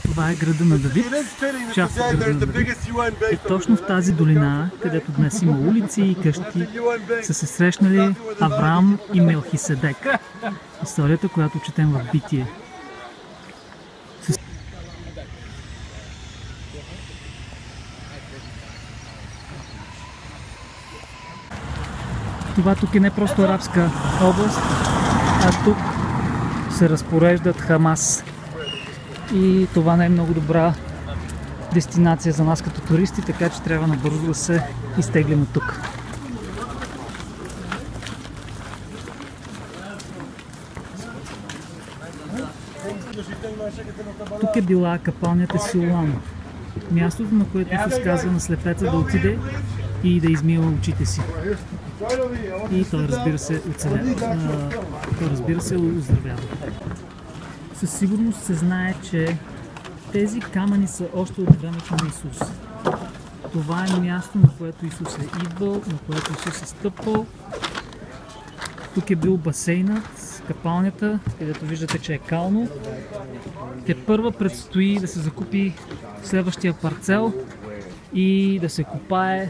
Това е града на Давид, част от града на Давид. И точно в тази долина, където днес има улици и къщи, са се срещнали Авраам и Мелхиседек. Историята, която четем в Битие. Това тук е не просто арабска област, а тук се разпореждат Хамас. И това не е много добра дестинация за нас като туристи, така че трябва набързо да се изтеглим от тук. Тук е била капалнята Силуан. Мястото, на което се казва на слепеца да отиде и да измива очите си. И той, разбира се, оздравява. Със сигурност се знае, че тези камъни са още от времето на Исус. Това е място, на което Исус е идвал, на което Исус е стъпвал. Тук е бил басейнът, капалнята, където виждате, че е кално. Тепърва предстои да се закупи следващия парцел и да се копае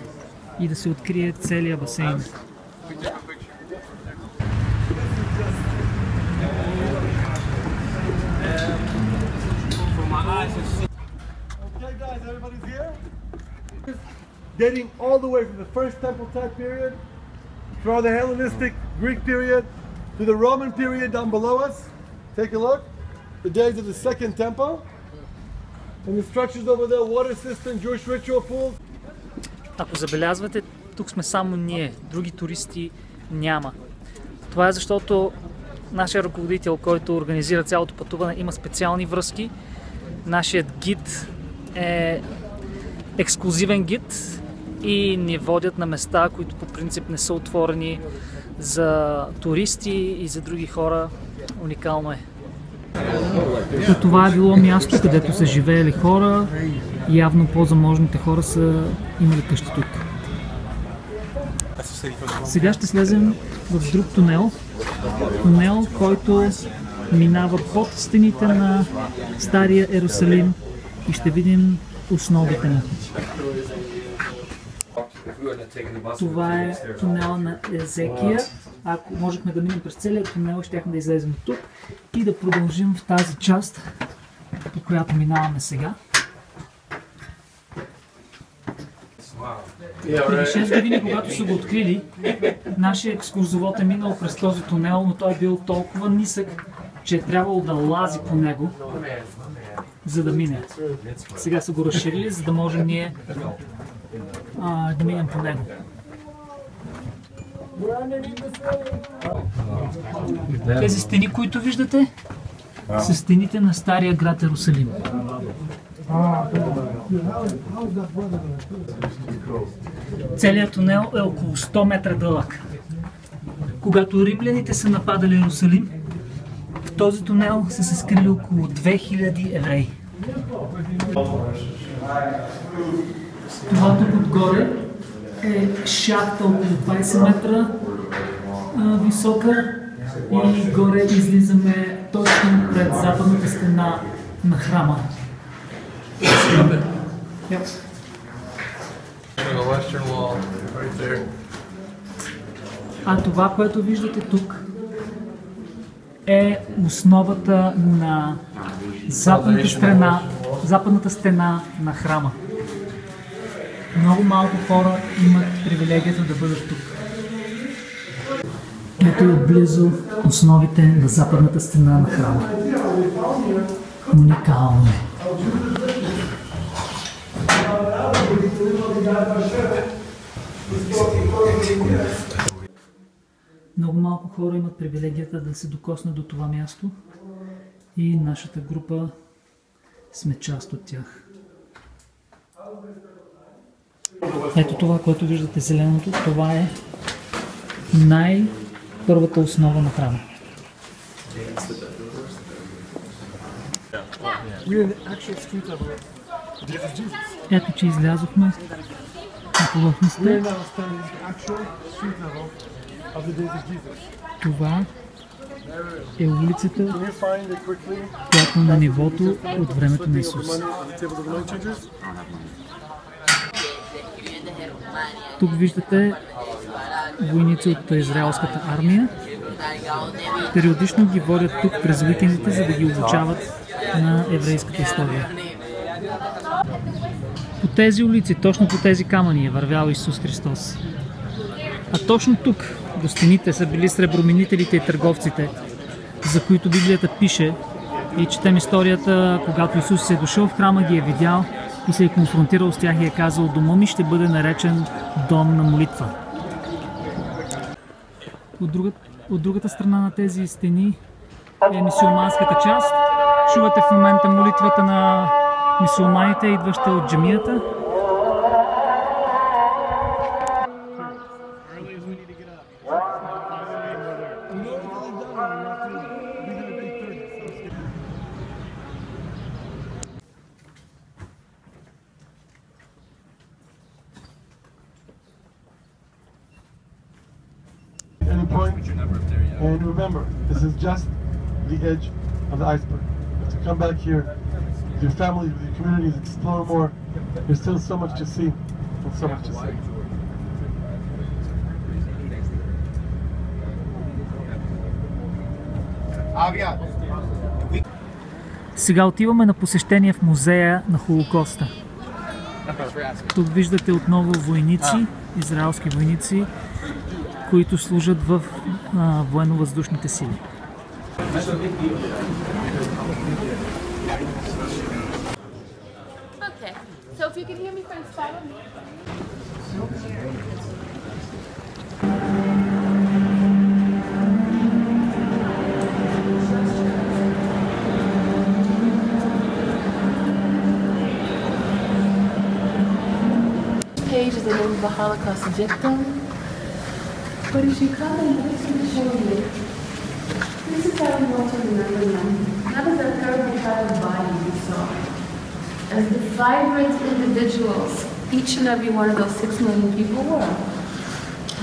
и да се открие целия басейн. Dating all the way from the first temple type period, through the Hellenistic Greek period, to the Roman period down below us. Take a look. The days of the second temple. And the structures over there, water system, Jewish ritual pools. Ако забелязвате, тук сме само ние, други туристи няма. Това е защото нашия ръководител, който организира цялото пътуване, има специални връзки. Нашият гид е ексклузивен гид и ни водят на места, които по принцип не са отворени за туристи и за други хора. Уникално е. Това е било място, където са живеели хора. Явно по-заможните хора са имали къщи тук. Сега ще слезем в друг тунел. Тунел, който минава под стените на Стария Йерусалим и ще видим основите му. Това е тунела на Езекия. Ако можехме да минем през целия тунел, щяхме да излезем тук и да продължим в тази част, по която минаваме сега. Преди 6 години, когато са го открили, нашия екскурзовод е минал през този тунел, но той е бил толкова нисък, че е трябвало да лази по него, за да мине. Сега са го разширили, за да можем ние да минем по него. Тези стени, които виждате, са стените на стария град Йерусалим. Целият тунел е около 100 метра дълъг. Когато римляните са нападали Йерусалим, в този тунел са се скрили около 2000 евреи. Това тук отгоре е шахта около 20 метра висока и горе излизаме точно пред западната стена на храма. А това, което виждате тук, е основата на западната стена на храма. Много малко хора имат привилегията да бъдат тук. Ето е близо основите на западната стена на храма. Уникално е. Много малко хора имат привилегията да се докоснат до това място и нашата група сме част от тях. Ето това, което виждате зеленото, това е най-първата основа на храма. Ето, че излязохме на повърхността. Това е улицата, Can you find it quickly? която е на нивото от времето на Исус. Тук виждате войници от израелската армия. Периодично ги водят тук през уикендите, за да ги обучават на еврейската история. По тези улици, точно по тези камъни е вървял Исус Христос. А точно тук, до стените, са били среброменителите и търговците, за които Библията пише, и четем историята, когато Исус е дошъл в храма, ги е видял и се е конфронтирал с тях и е казал: дома ми ще бъде наречен дом на молитва. От другата страна на тези стени е мюсюлманската част. Чувате в момента молитвата на мюсюлманите, идваща от джамията. Any point? And remember, this is just the edge of the iceberg. You have to come back here with your families, with your communities, explore more. There's still so much to see and so much to say. Сега отиваме на посещение в музея на Холокоста. Тук виждате отново войници, израелски войници, които служат в военно-въздушните сили. Okay, so if you can hear me, friends, follow me. Page is the name of a Holocaust victim. But as you come in, this will show you, this is how we want to remember them. Not as a terrible child body we saw, as the vibrant individuals each and every one of those 6 million people were.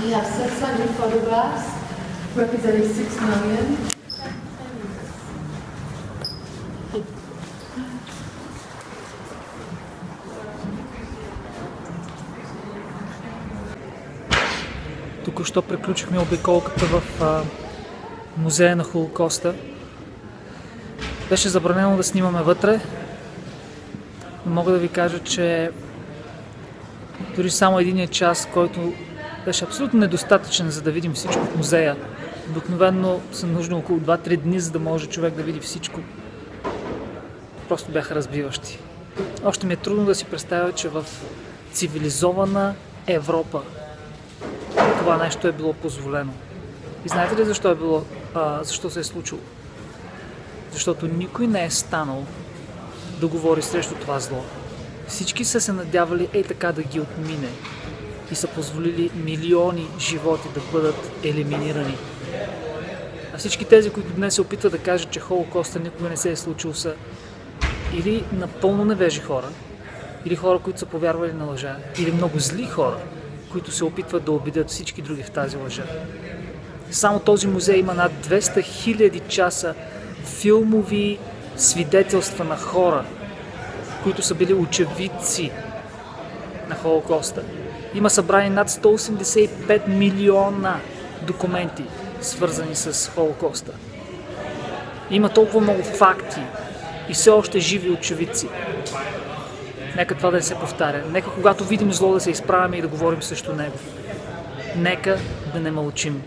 We have 600 photographs representing 6 million. Току-що приключихме обиколката в музея на Холокоста. Беше забранено да снимаме вътре, но мога да ви кажа, че дори само единият час, който беше абсолютно недостатъчен, за да видим всичко в музея. Обикновено са нужни около 2-3 дни, за да може човек да види всичко. Просто бяха разбиващи. Още ми е трудно да си представя, че в цивилизована Европа това нещо е било позволено. И знаете ли защо се е случило? Защото никой не е станал да говори срещу това зло. Всички са се надявали така да ги отмине и са позволили милиони животи да бъдат елиминирани. А всички тези, които днес се опитват да кажат, че Холокоста никога не се е случил, са или напълно невежи хора, или хора, които са повярвали на лъжа, или много зли хора, които се опитват да убедят всички други в тази лъжа. Само този музей има над 200 000 часа филмови свидетелства на хора, които са били очевидци на Холокоста. Има събрани над 185 милиона документи, свързани с Холокоста. Има толкова много факти и все още живи очевидци. Нека това да не се повтаря. Нека когато видим зло да се изправяме и да говорим срещу него. Нека да не мълчим.